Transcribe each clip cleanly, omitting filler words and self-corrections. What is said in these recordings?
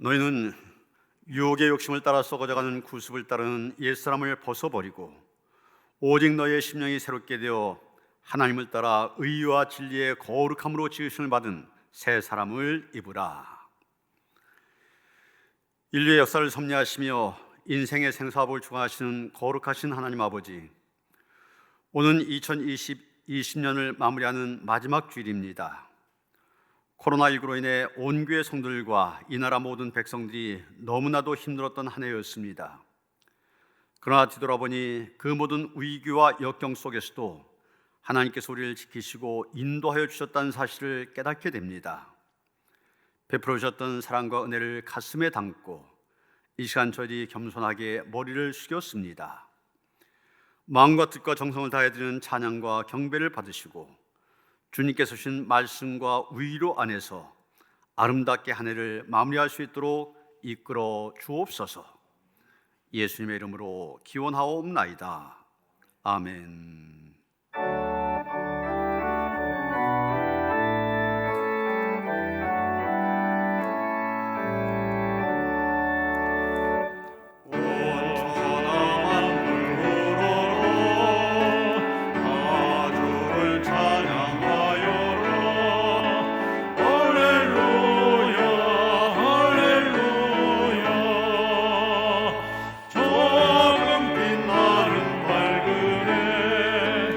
너희는 유혹의 욕심을 따라 썩어져가는 구습을 따르는 옛사람을 벗어버리고 오직 너희의 심령이 새롭게 되어 하나님을 따라 의와 진리의 거룩함으로 지으심을 받은 새 사람을 입으라. 인류의 역사를 섭리하시며 인생의 생사합을 주관하시는 거룩하신 하나님 아버지, 오는 2020년을 마무리하는 마지막 주일입니다. 코로나19로 인해 온 교회 성도들과 이 나라 모든 백성들이 너무나도 힘들었던 한 해였습니다. 그러나 뒤돌아보니 그 모든 위기와 역경 속에서도 하나님께서 우리를 지키시고 인도하여 주셨다는 사실을 깨닫게 됩니다. 베풀어 주셨던 사랑과 은혜를 가슴에 담고 이 시간 저희들이 겸손하게 머리를 숙였습니다. 마음과 뜻과 정성을 다해 드리는 찬양과 경배를 받으시고 주님께서 주신 말씀과 위로 안에서 아름답게 한 해를 마무리할 수 있도록 이끌어 주옵소서. 예수님의 이름으로 기원하옵나이다. 아멘. 조금 빛나는 밝은 해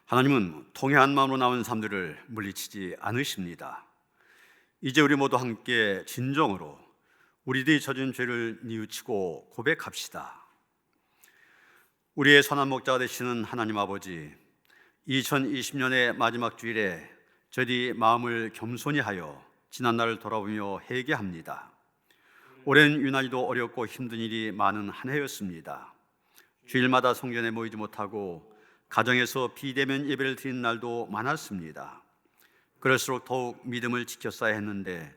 하나님은 통회한 마음으로 나온 사람들을 물리치지 않으십니다. 이제 우리 모두 함께 진정으로 우리들이 저진 죄를 뉘우치고 고백합시다. 우리의 선한 목자가 되시는 하나님 아버지, 2020년의 마지막 주일에 저희들이 마음을 겸손히 하여 지난날을 돌아보며 회개합니다. 올해는 유난히도 어렵고 힘든 일이 많은 한 해였습니다. 주일마다 성전에 모이지 못하고 가정에서 비대면 예배를 드리는 날도 많았습니다. 그럴수록 더욱 믿음을 지켰어야 했는데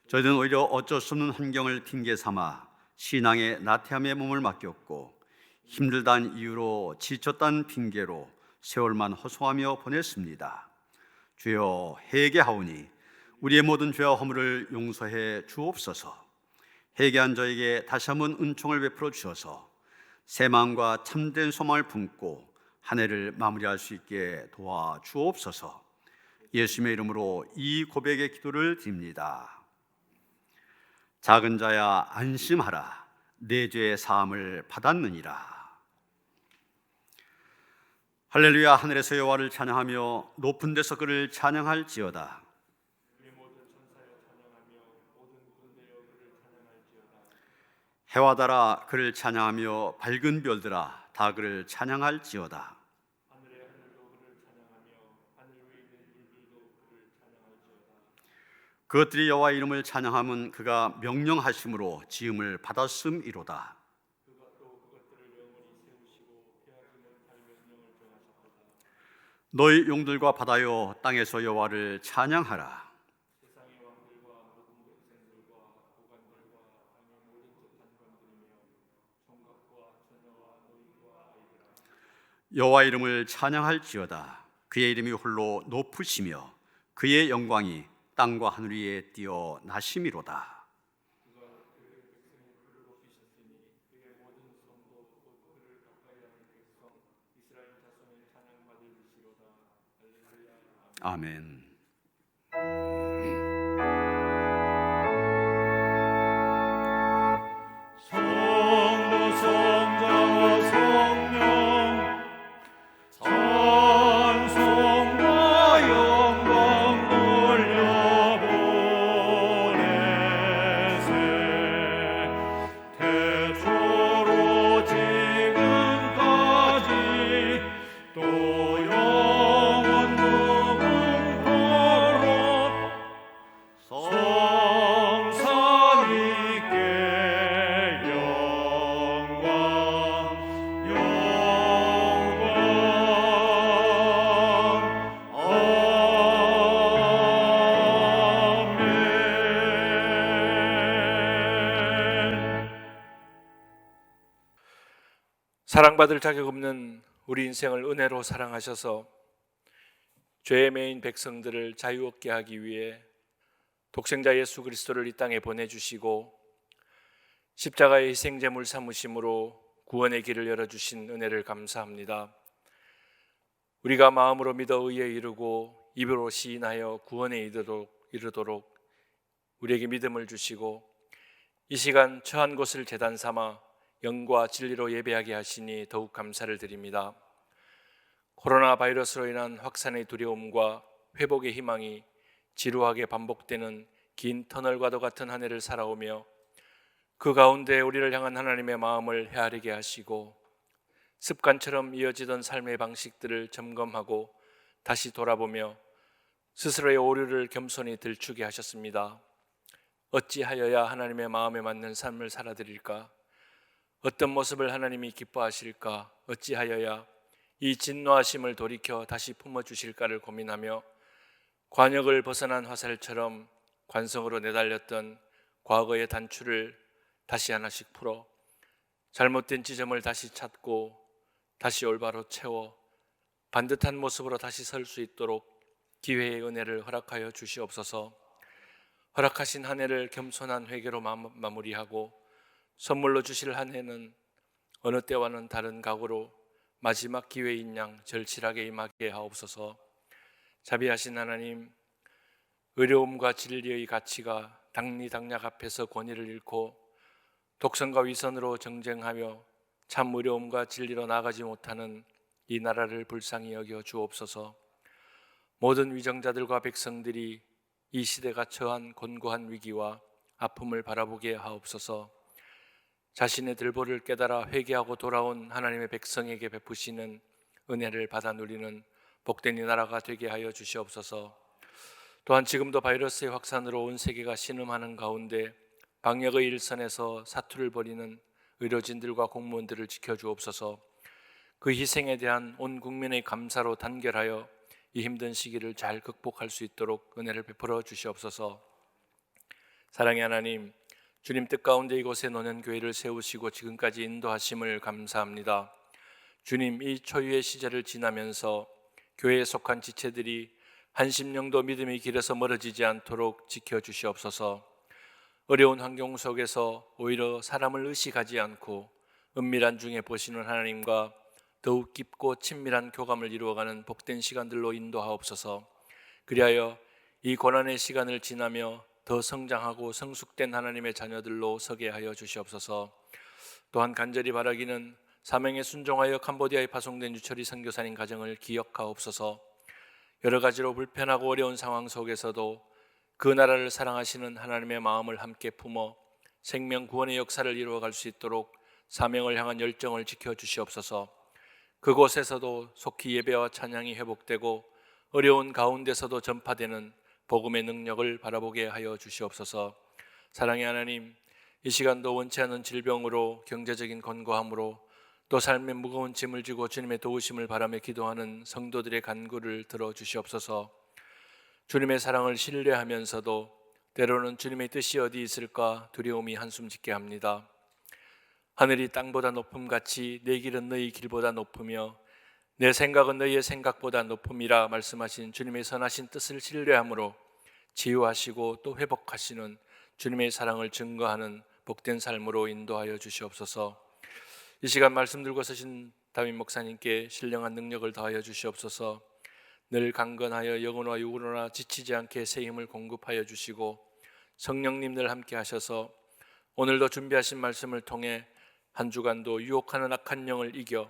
저희들은 오히려 어쩔 수 없는 환경을 핑계 삼아 신앙의 나태함에 몸을 맡겼고 힘들다는 이유로 지쳤다는 핑계로 세월만 허송하며 보냈습니다. 주여, 회개하오니 우리의 모든 죄와 허물을 용서해 주옵소서. 회개한 저에게 다시 한번 은총을 베풀어 주셔서 새 마음과 참된 소망을 품고 한 해를 마무리할 수 있게 도와주옵소서. 예수님의 이름으로 이 고백의 기도를 드립니다. 작은 자야 안심하라, 내 죄의 사함을 받았느니라. 할렐루야. 하늘에서 여호와를 찬양하며 높은 데서 그를 찬양할지어다. 해와 달아 그를 찬양하며 밝은 별들아 다 그를 찬양할지어다. 그것들이 여호와의 이름을 찬양함은 그가 명령하심으로 지음을 받았음이로다. 너희 용들과 바다여 땅에서 여호와를 찬양하라. 여호와의 이름을 찬양할지어다. 그의 이름이 홀로 높으시며 그의 영광이 땅과 하늘 위에 뛰어나심이로다. 아멘. 성부 성자와 성령 찬송과 영광 돌려보내세. 태초로 지금까지 또 영원 무궁토록 성삼위께 영광 아멘. 사랑받을 자격 없는 우리 인생을 은혜로 사랑하셔서 죄에 매인 백성들을 자유 얻게 하기 위해 독생자 예수 그리스도를 이 땅에 보내주시고 십자가의 희생제물 삼으심으로 구원의 길을 열어주신 은혜를 감사합니다. 우리가 마음으로 믿어 의에 이르고 입으로 시인하여 구원에 이르도록 우리에게 믿음을 주시고 이 시간 처한 곳을 제단 삼아 영과 진리로 예배하게 하시니 더욱 감사를 드립니다. 코로나 바이러스로 인한 확산의 두려움과 회복의 희망이 지루하게 반복되는 긴 터널과도 같은 한 해를 살아오며 그 가운데 우리를 향한 하나님의 마음을 헤아리게 하시고 습관처럼 이어지던 삶의 방식들을 점검하고 다시 돌아보며 스스로의 오류를 겸손히 들추게 하셨습니다. 어찌하여야 하나님의 마음에 맞는 삶을 살아드릴까? 어떤 모습을 하나님이 기뻐하실까? 어찌하여야 이 진노하심을 돌이켜 다시 품어주실까를 고민하며 관역을 벗어난 화살처럼 관성으로 내달렸던 과거의 단추를 다시 하나씩 풀어 잘못된 지점을 다시 찾고 다시 올바로 채워 반듯한 모습으로 다시 설 수 있도록 기회의 은혜를 허락하여 주시옵소서. 허락하신 한 해를 겸손한 회개로 마무리하고 선물로 주실 한 해는 어느 때와는 다른 각오로 마지막 기회인 양 절실하게 임하게 하옵소서. 자비하신 하나님, 의로움과 진리의 가치가 당리당략 앞에서 권위를 잃고 독선과 위선으로 정쟁하며 참 의로움과 진리로 나아가지 못하는 이 나라를 불쌍히 여겨 주옵소서. 모든 위정자들과 백성들이 이 시대가 처한 곤고한 위기와 아픔을 바라보게 하옵소서. 자신의 들보를 깨달아 회개하고 돌아온 하나님의 백성에게 베푸시는 은혜를 받아 누리는 복된 이 나라가 되게 하여 주시옵소서. 또한 지금도 바이러스의 확산으로 온 세계가 신음하는 가운데 방역의 일선에서 사투를 벌이는 의료진들과 공무원들을 지켜주옵소서. 그 희생에 대한 온 국민의 감사로 단결하여 이 힘든 시기를 잘 극복할 수 있도록 은혜를 베풀어 주시옵소서. 사랑의 하나님, 주님 뜻 가운데 이곳에 노년교회를 세우시고 지금까지 인도하심을 감사합니다. 주님, 이 초유의 시절을 지나면서 교회에 속한 지체들이 한심령도 믿음의 길에서 멀어지지 않도록 지켜주시옵소서. 어려운 환경 속에서 오히려 사람을 의식하지 않고 은밀한 중에 보시는 하나님과 더욱 깊고 친밀한 교감을 이루어가는 복된 시간들로 인도하옵소서. 그리하여 이 고난의 시간을 지나며 더 성장하고 성숙된 하나님의 자녀들로 서게 하여 주시옵소서. 또한 간절히 바라기는 사명에 순종하여 캄보디아에 파송된 유철희 선교사님 가정을 기억하옵소서. 여러 가지로 불편하고 어려운 상황 속에서도 그 나라를 사랑하시는 하나님의 마음을 함께 품어 생명 구원의 역사를 이루어갈 수 있도록 사명을 향한 열정을 지켜주시옵소서. 그곳에서도 속히 예배와 찬양이 회복되고 어려운 가운데서도 전파되는 복음의 능력을 바라보게 하여 주시옵소서. 사랑의 하나님, 이 시간도 원치 않은 질병으로 경제적인 건고함으로 또 삶의 무거운 짐을 지고 주님의 도우심을 바라며 기도하는 성도들의 간구를 들어주시옵소서. 주님의 사랑을 신뢰하면서도 때로는 주님의 뜻이 어디 있을까 두려움이 한숨 짓게 합니다. 하늘이 땅보다 높음같이 내 길은 너희 길보다 높으며 내 생각은 너희의 생각보다 높음이라 말씀하신 주님의 선하신 뜻을 신뢰함으로 치유하시고 또 회복하시는 주님의 사랑을 증거하는 복된 삶으로 인도하여 주시옵소서. 이 시간 말씀 들고 서신 다윗 목사님께 신령한 능력을 더하여 주시옵소서. 늘 강건하여 영혼과 육으로나 지치지 않게 새 힘을 공급하여 주시고 성령님 늘 함께 하셔서 오늘도 준비하신 말씀을 통해 한 주간도 유혹하는 악한 영을 이겨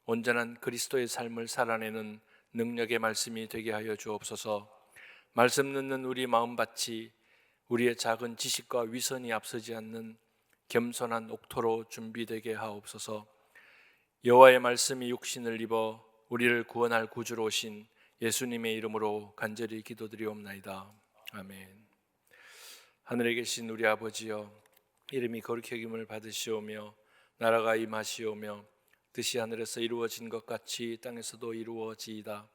온전한 그리스도의 삶을 살아내는 능력의 말씀이 되게 하여 주옵소서. 말씀 듣는 우리 마음밭이 우리의 작은 지식과 위선이 앞서지 않는 겸손한 옥토로 준비되게 하옵소서. 여호와의 말씀이 육신을 입어 우리를 구원할 구주로 오신 예수님의 이름으로 간절히 기도드리옵나이다. 아멘. 하늘에 계신 우리 아버지여, 이름이 거룩히 여김을 받으시오며 나라가 임하시오며 뜻이 하늘에서 이루어진 것 같이 땅에서도 이루어지이다.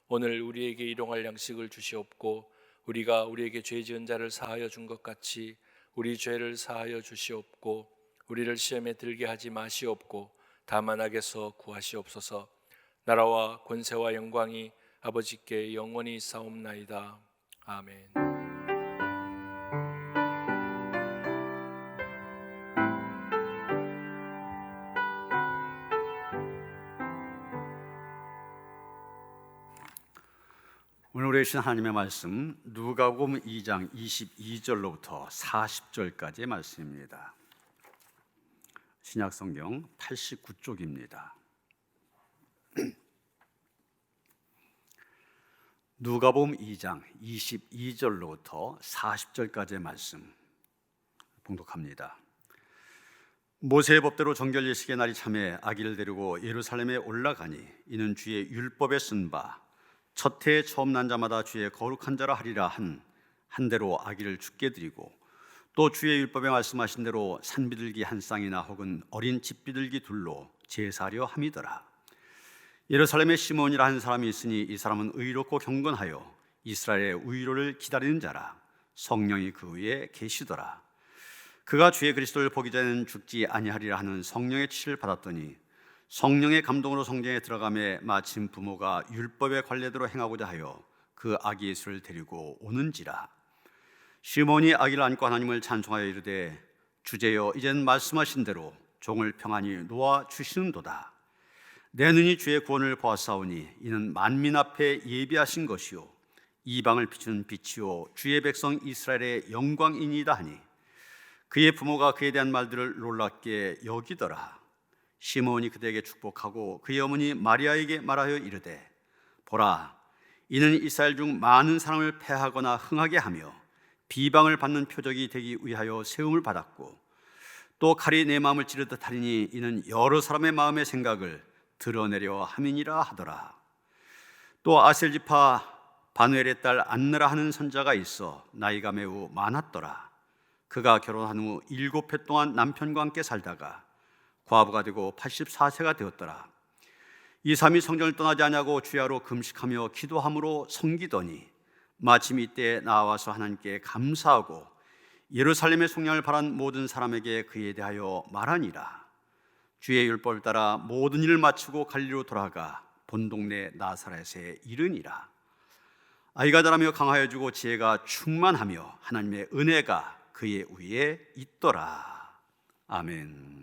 오늘 우리에게 일용할 양식을 주시옵고 우리가 우리에게 죄 지은 자를 사하여 준 것 같이 우리 죄를 사하여 주시옵고 우리를 시험에 들게 하지 마시옵고 다만 악에서 구하시옵소서. 나라와 권세와 영광이 아버지께 영원히 있사옵나이다. 아멘. 오늘 우리 주신 하나님의 말씀 누가복음 2장 22절로부터 40절까지의 말씀입니다. 신약성경 89쪽입니다. 누가복음 2장 22절로부터 40절까지의 말씀 봉독합니다. 모세의 법대로 정결 예식의 날이 참에 아기를 데리고 예루살렘에 올라가니 이는 주의 율법에 쓴 바 첫 해에 처음 난 자마다 주의 거룩한 자라 하리라 한 대로 아기를 죽게 드리고 또 주의 율법에 말씀하신 대로 산비둘기 한 쌍이나 혹은 어린 집비둘기 둘로 제사하려 함이더라. 예루살렘에 시몬이라 한 사람이 있으니 이 사람은 의롭고 경건하여 이스라엘의 우위로를 기다리는 자라. 성령이 그 위에 계시더라. 그가 주의 그리스도를 보기 전에는 죽지 아니하리라 하는 성령의 칠을 받았더니 성령의 감동으로 성전에 들어가매 마침 부모가 율법의 관례대로 행하고자 하여 그 아기 예수를 데리고 오는지라. 시몬이 아기를 안고 하나님을 찬송하여 이르되 주제여 이젠 말씀하신 대로 종을 평안히 놓아 주시는도다. 내 눈이 주의 구원을 보았사오니 이는 만민 앞에 예비하신 것이요 이방을 비추는 빛이요 주의 백성 이스라엘의 영광이니이다 하니 그의 부모가 그에 대한 말들을 놀랍게 여기더라. 시몬이 그대에게 축복하고 그의 어머니 마리아에게 말하여 이르되 보라, 이는 이스라엘 중 많은 사람을 패하거나 흥하게 하며 비방을 받는 표적이 되기 위하여 세움을 받았고 또 칼이 내 마음을 찌르듯 하리니 이는 여러 사람의 마음의 생각을 드러내려 함이니라 하더라. 또 아셀 지파 바누엘의 딸 안느라 하는 선자가 있어 나이가 매우 많았더라. 그가 결혼한 후 7해 동안 남편과 함께 살다가 과부가 되고 84세가 되었더라. 이 사람이 성전을 떠나지 아니하고 주야로 금식하며 기도함으로 섬기더니 마침 이때 나와서 하나님께 감사하고 예루살렘의 속량을 바란 모든 사람에게 그에 대하여 말하니라. 주의 율법을 따라 모든 일을 마치고 갈리로 돌아가 본 동네 나사렛에 이르니라. 아이가 자라며 강하여지고 지혜가 충만하며 하나님의 은혜가 그의 위에 있더라. 아멘.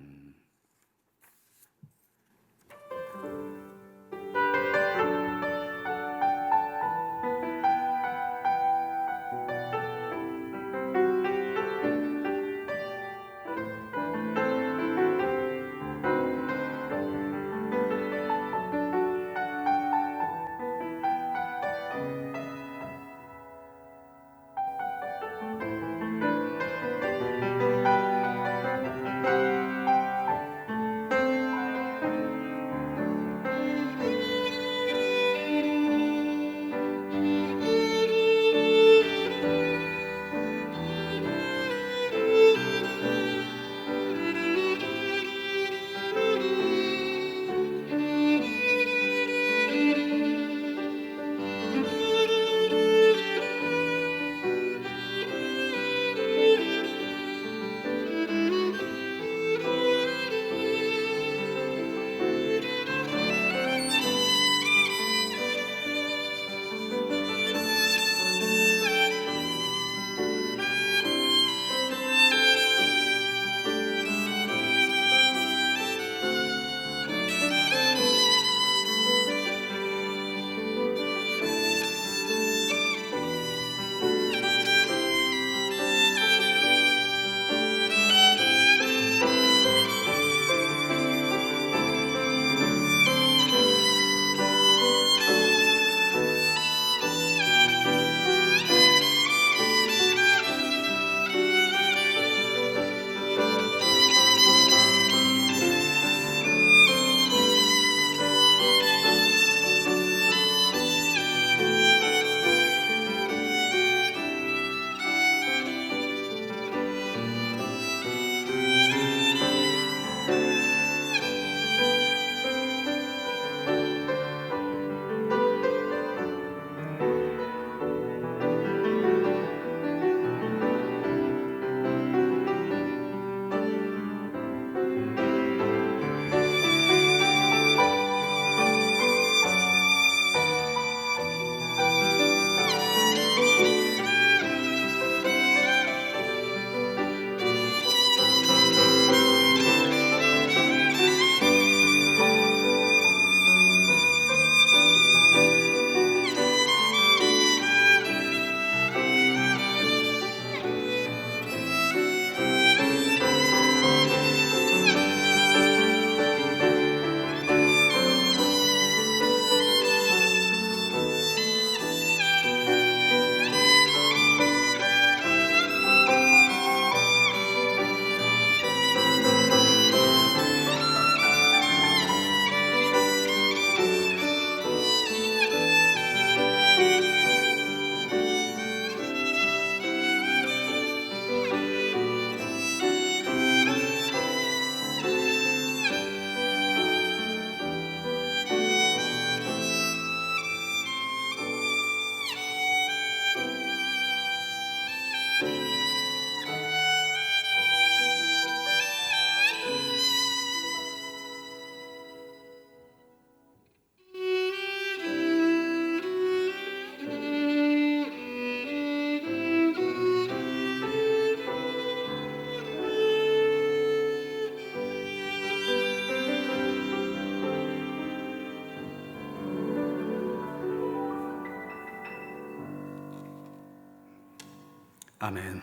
아멘.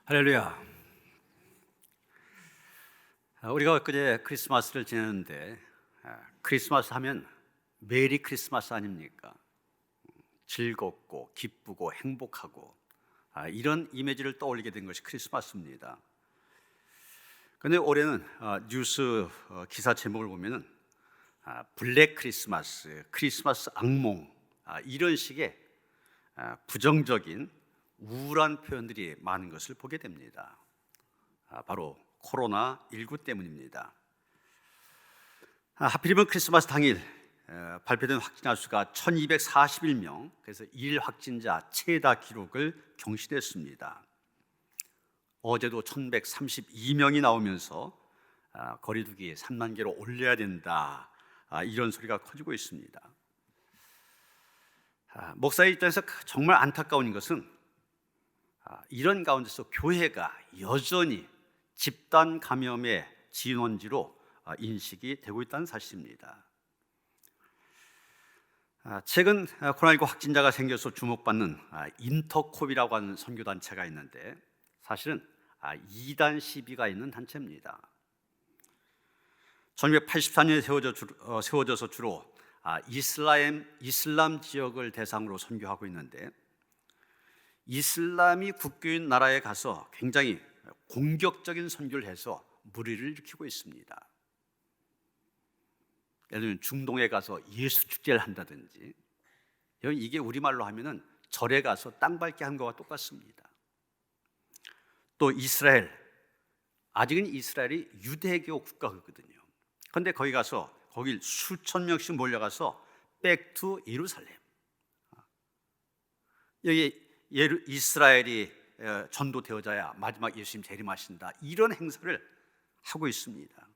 할렐루야. 우리가 엊그제 크리스마스를 지냈는데 크리스마스 하면 메리 크리스마스 아닙니까? 즐겁고 기쁘고 행복하고 이런 이미지를 떠올리게 된 것이 크리스마스입니다. 그런데 올해는 뉴스 기사 제목을 보면은 블랙 크리스마스, 크리스마스 악몽 이런 식의 부정적인 우울한 표현들이 많은 것을 보게 됩니다. 바로 코로나19 때문입니다. 하필이면 크리스마스 당일 발표된 확진자 수가 1241명, 그래서 일 확진자 최다 기록을 경신했습니다. 어제도 1132명이 나오면서 거리두기 3만 개로 올려야 된다, 이런 소리가 커지고 있습니다. 목사의 입장에서 정말 안타까운 것은 이런 가운데서 교회가 여전히 집단 감염의 진원지로 인식이 되고 있다는 사실입니다. 최근 코로나19 확진자가 생겨서 주목받는 인터콥이라고 하는 선교단체가 있는데 사실은 이단 시비가 있는 단체입니다. 1984년에 세워져서 주로 이슬람 지역을 대상으로 선교하고 있는데 이슬람이 국교인 나라에 가서 굉장히 공격적인 선교를 해서 무리를 일으키고 있습니다. 예를 들면 중동에 가서 예수 축제를 한다든지, 이게 우리말로 하면은 절에 가서 땅 밟기 한 거와 똑같습니다. 또 이스라엘, 아직은 이스라엘이 유대교 국가거든요. 그런데 거기 가서 거길 수천 명씩 몰려가서 백투 예루살렘, 여기 이스라엘이 전도되어져야 마지막 예수님 재림하신다, 이런 행사를 하고 있습니다.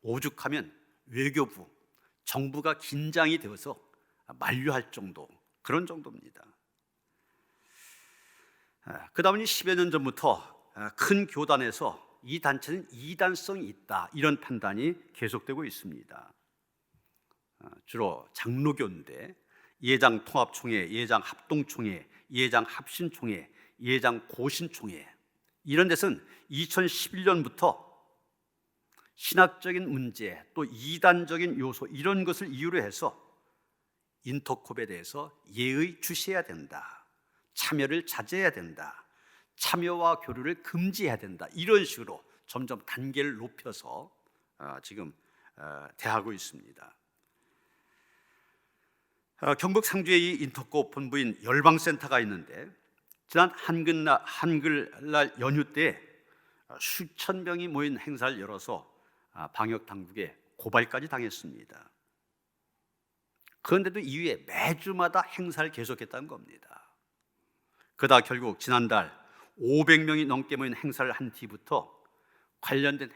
오죽하면 외교부, 정부가 긴장이 되어서 만류할 정도, 그런 정도입니다. 그 다음에 10여 년 전부터 큰 교단에서 이 단체는 이단성이 있다, 이런 판단이 계속되고 있습니다. 주로 장로교인데 예장 통합총회, 예장 합동총회, 예장 합신총회, 예장 고신총회, 이런 데서는 2011년부터 신학적인 문제, 또 이단적인 요소, 이런 것을 이유로 해서 인터콥에 대해서 예의 주시해야 된다, 참여를 자제해야 된다, 참여와 교류를 금지해야 된다, 이런 식으로 점점 단계를 높여서 지금 대하고 있습니다. 경북 상주에 이 인터콥 본부인 열방센터가 있는데 지난 한글날 연휴 때 수천 명이 모인 행사를 열어서 방역 당국에 고발까지 당했습니다. 그런데도 이후에 매주마다 행사를 계속했다는 겁니다. 그러다 결국 지난달 500명이 넘게 모인 행사를 한 뒤부터 관련된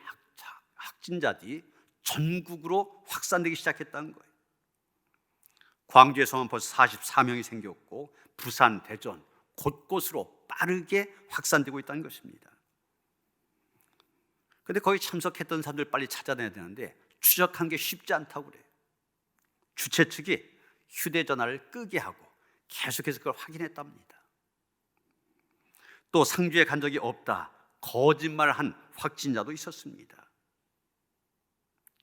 확진자들이 전국으로 확산되기 시작했다는 거예요. 광주에서만 벌써 44명이 생겼고 부산, 대전 곳곳으로 빠르게 확산되고 있다는 것입니다. 그런데 거기 참석했던 사람들 빨리 찾아내야 되는데 추적한 게 쉽지 않다고 그래요. 주최 측이 휴대전화를 끄게 하고 계속해서 그걸 확인했답니다. 또 상주에 간 적이 없다, 거짓말을 한 확진자도 있었습니다.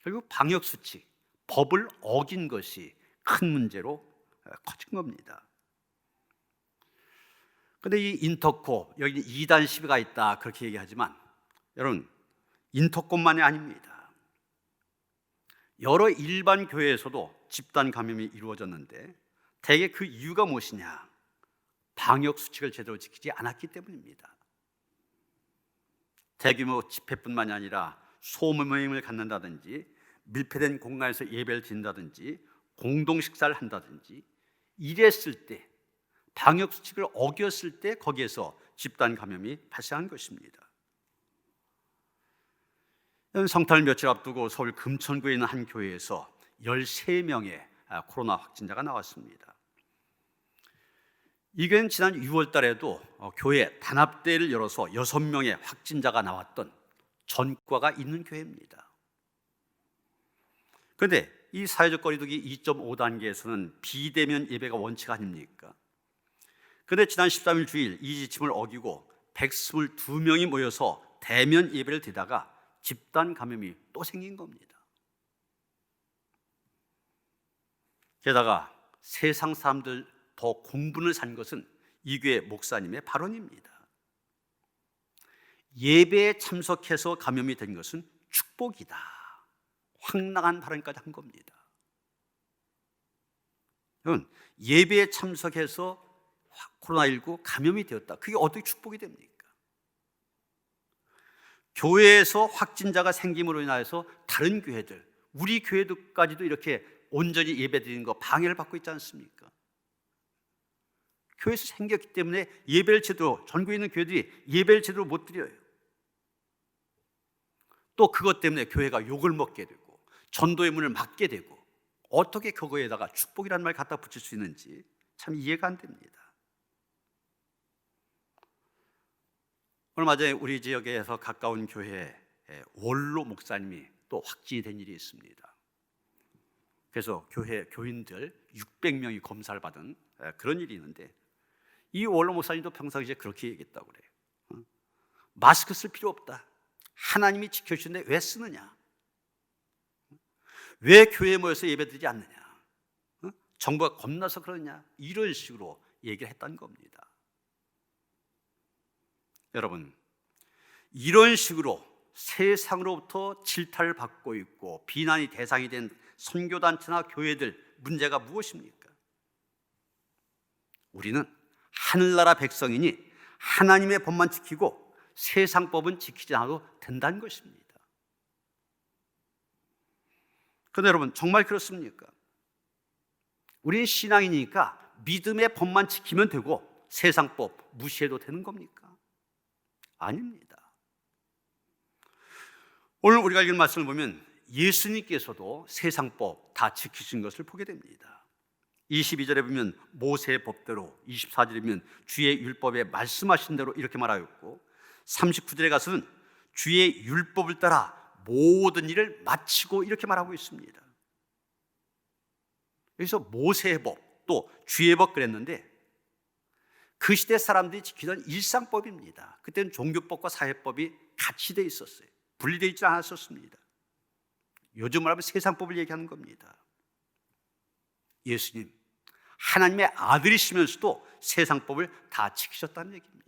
결국 방역수칙, 법을 어긴 것이 큰 문제로 커진 겁니다. 그런데 이 인터콥, 여기 이단 시비가 있다, 그렇게 얘기하지만 여러분, 인터콥만이 아닙니다. 여러 일반 교회에서도 집단 감염이 이루어졌는데 대개 그 이유가 무엇이냐? 방역 수칙을 제대로 지키지 않았기 때문입니다. 대규모 집회뿐만이 아니라 소모임을 갖는다든지 밀폐된 공간에서 예배를 드린다든지 공동 식사를 한다든지 이랬을 때, 방역 수칙을 어겼을 때 거기에서 집단 감염이 발생한 것입니다. 성탄을 며칠 앞두고 서울 금천구에 있는 한 교회에서 13명의 코로나 확진자가 나왔습니다. 이 교회는 지난 6월 달에도 교회 단합대회를 열어서 6명의 확진자가 나왔던 전과가 있는 교회입니다. 그런데 이 사회적 거리두기 2.5단계에서는 비대면 예배가 원칙 아닙니까? 그런데 지난 13일 주일 이 지침을 어기고 122명이 모여서 대면 예배를 드리다가 집단 감염이 또 생긴 겁니다. 게다가 세상 사람들 더 공분을 산 것은 이 교회 목사님의 발언입니다. 예배에 참석해서 감염이 된 것은 축복이다. 황당한 발언까지 한 겁니다. 여러분, 예배에 참석해서 코로나19 감염이 되었다. 그게 어떻게 축복이 됩니까? 교회에서 확진자가 생김으로 인하여서 다른 교회들, 우리 교회들까지도 이렇게 온전히 예배드리는 거 방해를 받고 있지 않습니까? 교회에서 생겼기 때문에 예배를 제대로, 전국에 있는 교회들이 예배를 제대로 못 드려요. 또 그것 때문에 교회가 욕을 먹게 되고 전도의 문을 막게 되고, 어떻게 그거에다가 축복이라는 말 갖다 붙일 수 있는지 참 이해가 안 됩니다. 얼마 전에 우리 지역에서 가까운 교회에 원로 목사님이 또 확진이 된 일이 있습니다. 그래서 교회 교인들 600명이 검사를 받은 그런 일이 있는데, 이 원로 목사님도 평상시에 그렇게 얘기했다고 그래요. 마스크 쓸 필요 없다. 하나님이 지켜주시는데 왜 쓰느냐? 왜 교회에 모여서 예배드리지 않느냐? 정부가 겁나서 그러냐? 이런 식으로 얘기를 했다는 겁니다. 여러분, 이런 식으로 세상으로부터 질타를 받고 있고 비난이 대상이 된 선교단체나 교회들 문제가 무엇입니까? 우리는 하늘나라 백성이니 하나님의 법만 지키고 세상 법은 지키지 않아도 된다는 것입니다. 그런데 여러분, 정말 그렇습니까? 우리는 신앙이니까 믿음의 법만 지키면 되고 세상 법 무시해도 되는 겁니까? 아닙니다. 오늘 우리가 읽은 말씀을 보면 예수님께서도 세상법 다 지키신 것을 보게 됩니다. 22절에 보면 모세의 법대로, 24절에 보면 주의 율법에 말씀하신 대로 이렇게 말하였고, 39절에 가서는 주의 율법을 따라 모든 일을 마치고 이렇게 말하고 있습니다. 여기서 모세의 법, 또 주의 법 그랬는데 그 시대 사람들이 지키던 일상법입니다. 그때는 종교법과 사회법이 같이 돼 있었어요. 분리되어 있지 않았었습니다. 요즘 말하면 세상법을 얘기하는 겁니다. 예수님, 하나님의 아들이시면서도 세상법을 다 지키셨다는 얘기입니다.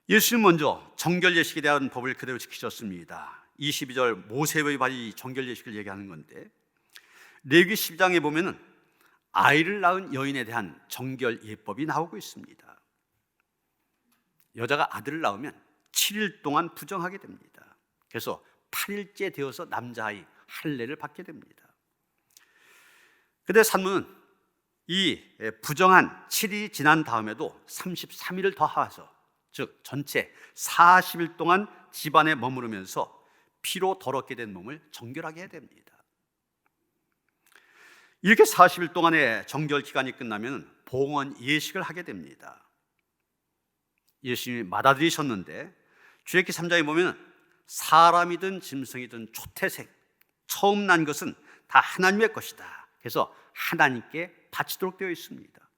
예수님 먼저 정결 예식에 대한 법을 그대로 지키셨습니다. 22절 모세의 바리 정결 예식을 얘기하는 건데, 레위기 12장에 보면은 아이를 낳은 여인에 대한 정결 예법이 나오고 있습니다. 여자가 아들을 낳으면 7일 동안 부정하게 됩니다. 그래서 8일째 되어서 남자아이 할례를 받게 됩니다. 그런데 산문은 이 부정한 7일이 지난 다음에도 33일을 더하서, 즉 전체 40일 동안 집안에 머무르면서 피로 더럽게 된 몸을 정결하게 해야 됩니다. 이렇게 40일 동안의 정결 기간이 끝나면 봉헌 예식을 하게 됩니다. 예수님이 맞아들이셨는데 출애굽기 3장에 보면 사람이든 짐승이든 초태생, 처음 난 것은 다 하나님의 것이다. 그래서 하나님께 바치도록 되어 있습니다.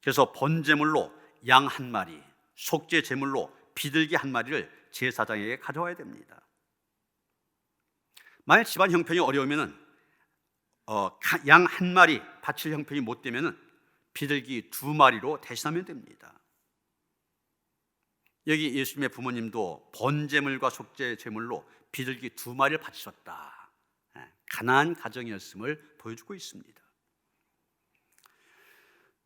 그래서 번제물로 양 한 마리, 속죄 제물로 비둘기 한 마리를 제사장에게 가져와야 됩니다. 만약 집안 형편이 어려우면 양 한 마리 바칠 형편이 못 되면 비둘기 2마리로 대신하면 됩니다. 여기 예수님의 부모님도 번제물과 속죄 제물로 비둘기 2마리를 바치셨다. 가난한 가정이었음을 보여주고 있습니다.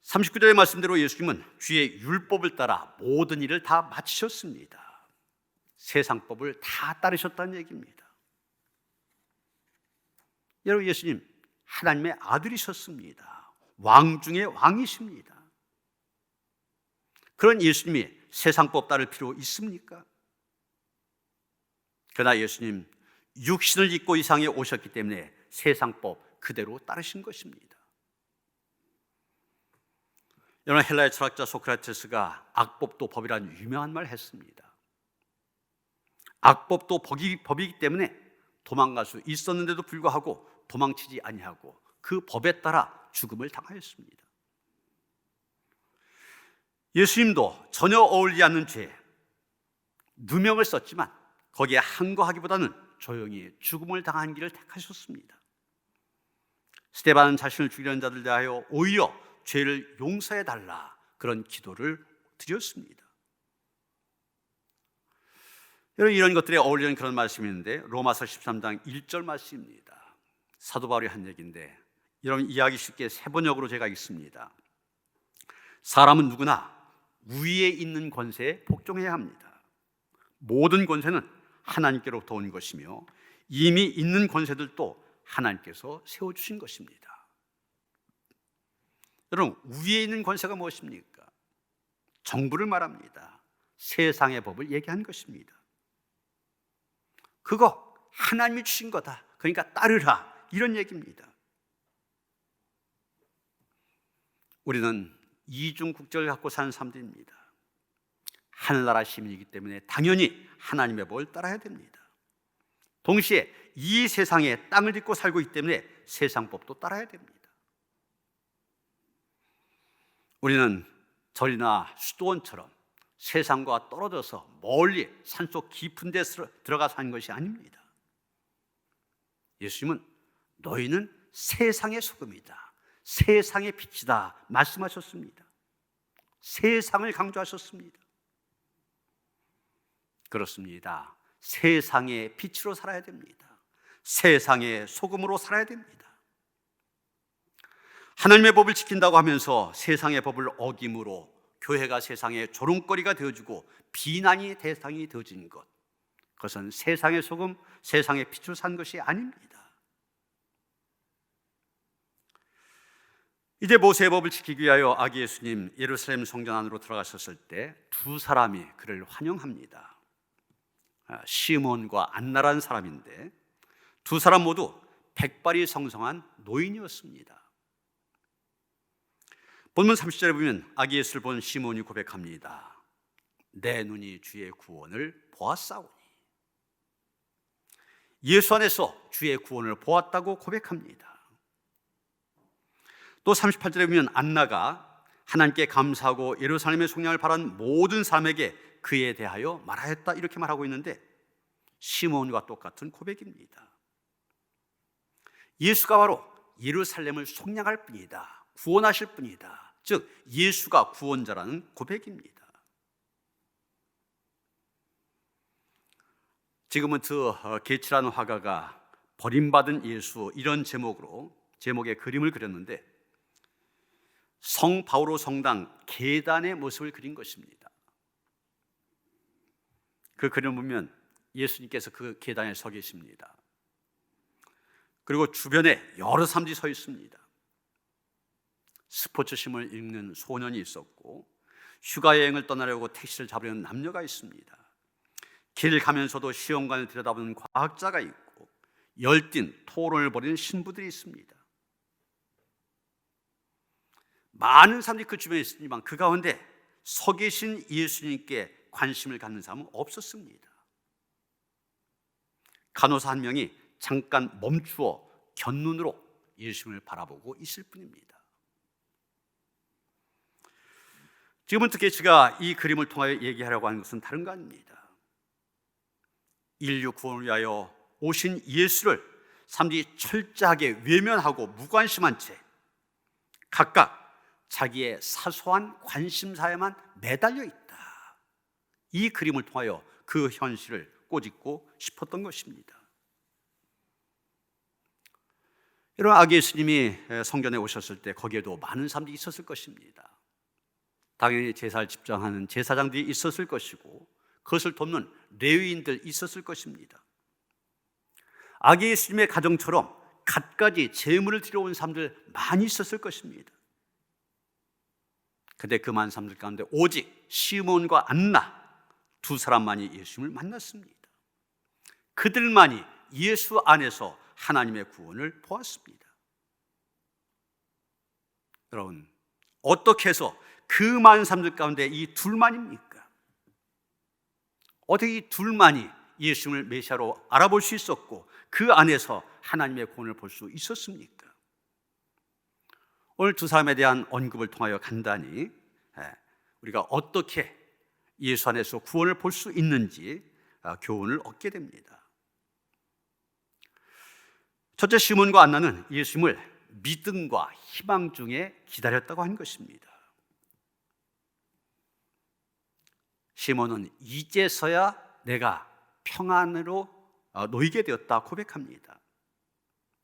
39절의 말씀대로 예수님은 주의 율법을 따라 모든 일을 다 마치셨습니다. 세상법을 다 따르셨다는 얘기입니다. 여러분, 예수님 하나님의 아들이셨습니다. 왕 중에 왕이십니다. 그런 예수님이 세상법 따를 필요 있습니까? 그러나 예수님 육신을 입고 이 세상에 오셨기 때문에 세상법 그대로 따르신 것입니다. 여러분, 헬라의 철학자 소크라테스가 악법도 법이라는 유명한 말을 했습니다. 악법도 법이기 때문에 도망갈 수 있었는데도 불구하고 도망치지 아니하고 그 법에 따라 죽음을 당하였습니다. 예수님도 전혀 어울리지 않는 죄, 누명을 썼지만 거기에 항거하기보다는 조용히 죽음을 당한 길을 택하셨습니다. 스데반은 자신을 죽이려는 자들 대하여 오히려 죄를 용서해달라, 그런 기도를 드렸습니다. 여러분, 이런 것들에 어울리는 그런 말씀이 있는데 로마서 13장 1절 말씀입니다. 사도 바울이 한 얘기인데 여러분, 이해하기 쉽게 세 번역으로 제가 읽습니다. 사람은 누구나 위에 있는 권세에 복종해야 합니다. 모든 권세는 하나님께로부터 온 것이며 이미 있는 권세들도 하나님께서 세워주신 것입니다. 여러분, 위에 있는 권세가 무엇입니까? 정부를 말합니다. 세상의 법을 얘기한 것입니다. 그거 하나님이 주신 거다, 그러니까 따르라, 이런 얘기입니다. 우리는 이중 국적을 갖고 사는 사람들입니다. 하늘나라 시민이기 때문에 당연히 하나님의 법을 따라야 됩니다. 동시에 이 세상에 땅을 딛고 살고 있기 때문에 세상 법도 따라야 됩니다. 우리는 절이나 수도원처럼 세상과 떨어져서 멀리 산속 깊은 데 들어가 사는 것이 아닙니다. 예수님은 너희는 세상의 소금이다, 세상의 빛이다 말씀하셨습니다. 세상을 강조하셨습니다. 그렇습니다. 세상의 빛으로 살아야 됩니다. 세상의 소금으로 살아야 됩니다. 하나님의 법을 지킨다고 하면서 세상의 법을 어김으로 교회가 세상의 조롱거리가 되어주고 비난이 대상이 되어진 것, 그것은 세상의 소금, 세상의 빛으로 산 것이 아닙니다. 이제 모세의 법을 지키기 위하여 아기 예수님 예루살렘 성전 안으로 들어가셨을 때 두 사람이 그를 환영합니다. 시몬과 안나라는 사람인데 두 사람 모두 백발이 성성한 노인이었습니다. 본문 30절에 보면 아기 예수를 본 시몬이 고백합니다. 내 눈이 주의 구원을 보았사오니. 예수 안에서 주의 구원을 보았다고 고백합니다. 또 38절에 보면 안나가 하나님께 감사하고 예루살렘의 속량을 바란 모든 사람에게 그에 대하여 말하였다, 이렇게 말하고 있는데 시몬과 똑같은 고백입니다. 예수가 바로 예루살렘을 속량할 뿐이다, 구원하실 뿐이다, 즉 예수가 구원자라는 고백입니다. 지금은 게츠라는 화가가 버림받은 예수, 이런 제목의 그림을 그렸는데 성 바오로 성당 계단의 모습을 그린 것입니다. 그 그림을 보면 예수님께서 그 계단에 서 계십니다. 그리고 주변에 여러 사람들이 서 있습니다. 스포츠심을 읽는 소년이 있었고 휴가여행을 떠나려고 택시를 잡으려는 남녀가 있습니다. 길을 가면서도 시험관을 들여다보는 과학자가 있고 열띤 토론을 벌이는 신부들이 있습니다. 많은 사람들이 그 주변에 있었지만 그 가운데 서 계신 예수님께 관심을 갖는 사람은 없었습니다. 간호사 한 명이 잠깐 멈추어 곁눈으로 예수님을 바라보고 있을 뿐입니다. 지금은 게츠가 이 그림을 통하여 얘기하려고 하는 것은 다른 거 아닙니다. 인류 구원을 위하여 오신 예수를 사람들이 철저하게 외면하고 무관심한 채 각각 자기의 사소한 관심사에만 매달려 있다, 이 그림을 통하여 그 현실을 꼬집고 싶었던 것입니다. 여러분, 아기 예수님이 성전에 오셨을 때 거기에도 많은 사람들이 있었을 것입니다. 당연히 제사를 집장하는 제사장들이 있었을 것이고 그것을 돕는 레위인들 있었을 것입니다. 아기 예수님의 가정처럼 갖가지 제물을 드려온 사람들 많이 있었을 것입니다. 그런데 그 많은 사람들 가운데 오직 시몬과 안나 두 사람만이 예수님을 만났습니다. 그들만이 예수 안에서 하나님의 구원을 보았습니다. 여러분, 어떻게 해서 그 많은 사람들 가운데 이 둘만입니까? 어떻게 이 둘만이 예수님을 메시아로 알아볼 수 있었고 그 안에서 하나님의 구원을 볼 수 있었습니까? 오늘 두 사람에 대한 언급을 통하여 간단히 우리가 어떻게 예수 안에서 구원을 볼 수 있는지 교훈을 얻게 됩니다. 첫째, 시몬과 안나는 예수님을 믿음과 희망 중에 기다렸다고 한 것입니다. 시몬은 이제서야 내가 평안으로 놓이게 되었다 고백합니다.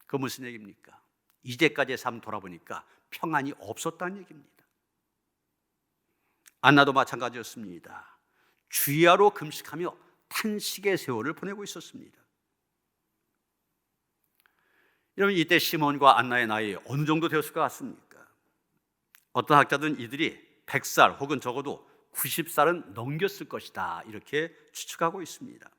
그 무슨 얘기입니까? 이제까지의 삶 돌아보니까 평안이 없었다는 얘기입니다. 안나도 마찬가지였습니다. 주야로 금식하며 탄식의 세월을 보내고 있었습니다. 여러분, 이때 시몬과 안나의 나이 어느 정도 되었을 것 같습니까? 어떤 학자들은 이들이 100살 혹은 적어도 90살은 넘겼을 것이다, 이렇게 추측하고 있습니다.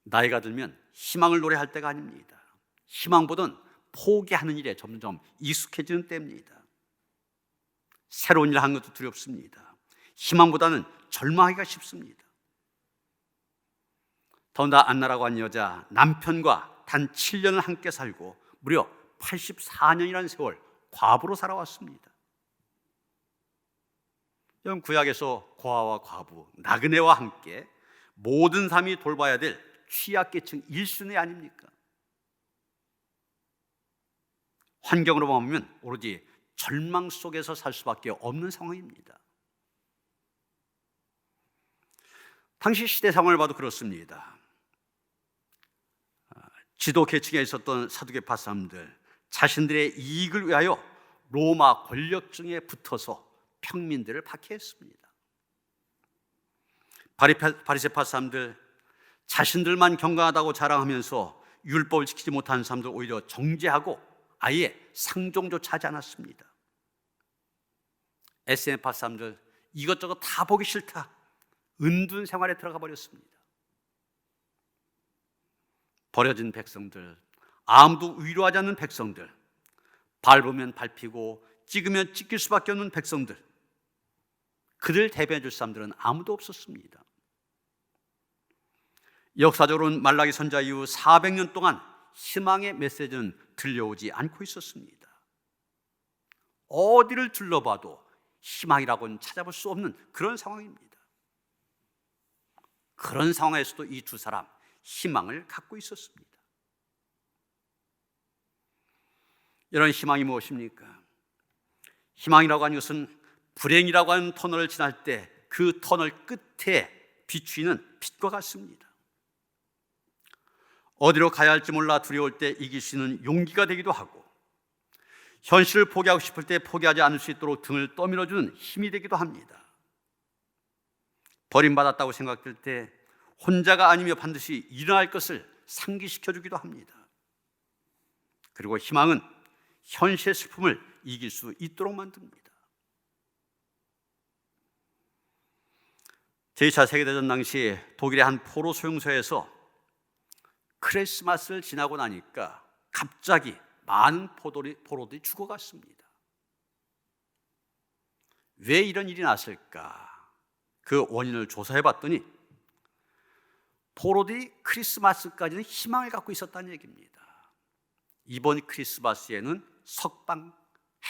나이가 들면 희망을 노래할 때가 아닙니다. 희망보다는 포기하는 일에 점점 익숙해지는 때입니다. 새로운 일을 하는 것도 두렵습니다. 희망보다는 절망하기가 쉽습니다. 더군다나 안나라고 한 여자, 남편과 단 7년을 함께 살고 무려 84년이라는 세월 과부로 살아왔습니다. 여러분, 구약에서 고아와 과부, 나그네와 함께 모든 삶이 돌봐야 될 취약계층 1순위 아닙니까? 환경으로 보면 오로지 절망 속에서 살 수밖에 없는 상황입니다. 당시 시대 상황을 봐도 그렇습니다. 지도 계층에 있었던 사두개파 사람들, 자신들의 이익을 위하여 로마 권력층에 붙어서 평민들을 박해했습니다. 바리새파 사람들, 자신들만 경건하다고 자랑하면서 율법을 지키지 못하는 사람들 오히려 정죄하고 아예 상종조차 하지 않았습니다. SN파 사람들, 이것저것 다 보기 싫다, 은둔 생활에 들어가 버렸습니다. 버려진 백성들, 아무도 위로하지 않는 백성들, 밟으면 밟히고 찍으면 찍힐 수밖에 없는 백성들, 그들 대변해 줄 사람들은 아무도 없었습니다. 역사적으로는 말라기 선자 이후 400년 동안 희망의 메시지는 들려오지 않고 있었습니다. 어디를 둘러봐도 희망이라고는 찾아볼 수 없는 그런 상황입니다. 그런 상황에서도 이 두 사람 희망을 갖고 있었습니다. 이런 희망이 무엇입니까? 희망이라고 하는 것은 불행이라고 하는 터널을 지날 때 그 터널 끝에 비추이는 빛과 같습니다. 어디로 가야 할지 몰라 두려울 때 이길 수 있는 용기가 되기도 하고, 현실을 포기하고 싶을 때 포기하지 않을 수 있도록 등을 떠밀어주는 힘이 되기도 합니다. 버림받았다고 생각될 때 혼자가 아니며 반드시 일어날 것을 상기시켜주기도 합니다. 그리고 희망은 현실의 슬픔을 이길 수 있도록 만듭니다. 제2차 세계대전 당시 독일의 한 포로 소용소에서 크리스마스를 지나고 나니까 갑자기 많은 포로들이 죽어갔습니다. 왜 이런 일이 났을까? 그 원인을 조사해 봤더니 포로들이 크리스마스까지는 희망을 갖고 있었다는 얘기입니다. 이번 크리스마스에는 석방해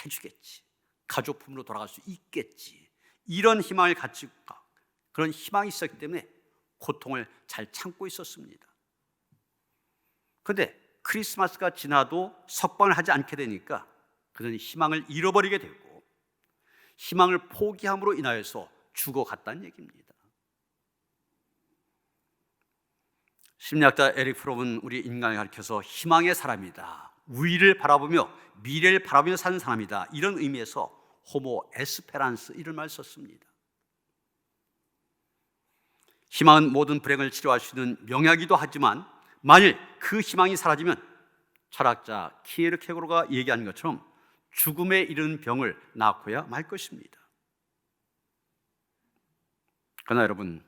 주겠지, 가족품으로 돌아갈 수 있겠지, 이런 희망을 가지고, 그런 희망이 있었기 때문에 고통을 잘 참고 있었습니다. 그런데 크리스마스가 지나도 석방을 하지 않게 되니까 그들은 희망을 잃어버리게 되고 희망을 포기함으로 인하여서 죽어갔다는 얘기입니다. 심리학자 에릭 프롬은 우리 인간을 가리켜서 희망의 사람이다, 우위를 바라보며 미래를 바라보며 사는 사람이다, 이런 의미에서 호모 에스페란스, 이런 말을 썼습니다. 희망은 모든 불행을 치료할 수 있는 명약이기도 하지만 만일 그 희망이 사라지면 철학자 키에르케고르가 얘기한 것처럼 죽음에 이르는 병을 낳고야 말 것입니다. 그러나 여러분,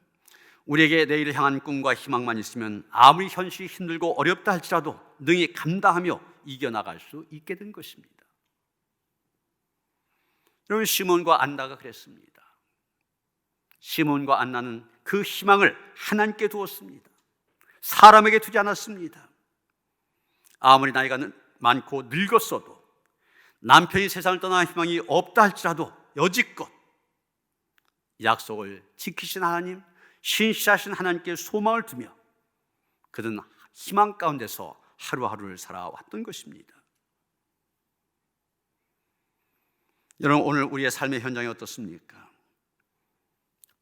우리에게 내일을 향한 꿈과 희망만 있으면 아무리 현실이 힘들고 어렵다 할지라도 능히 감당하며 이겨나갈 수 있게 된 것입니다. 여러분, 시몬과 안나가 그랬습니다. 시몬과 안나는 그 희망을 하나님께 두었습니다. 사람에게 두지 않았습니다. 아무리 나이가 많고 늙었어도, 남편이 세상을 떠나 희망이 없다 할지라도 여지껏 약속을 지키신 하나님, 신실하신 하나님께 소망을 두며 그들은 희망 가운데서 하루하루를 살아왔던 것입니다. 여러분, 오늘 우리의 삶의 현장이 어떻습니까?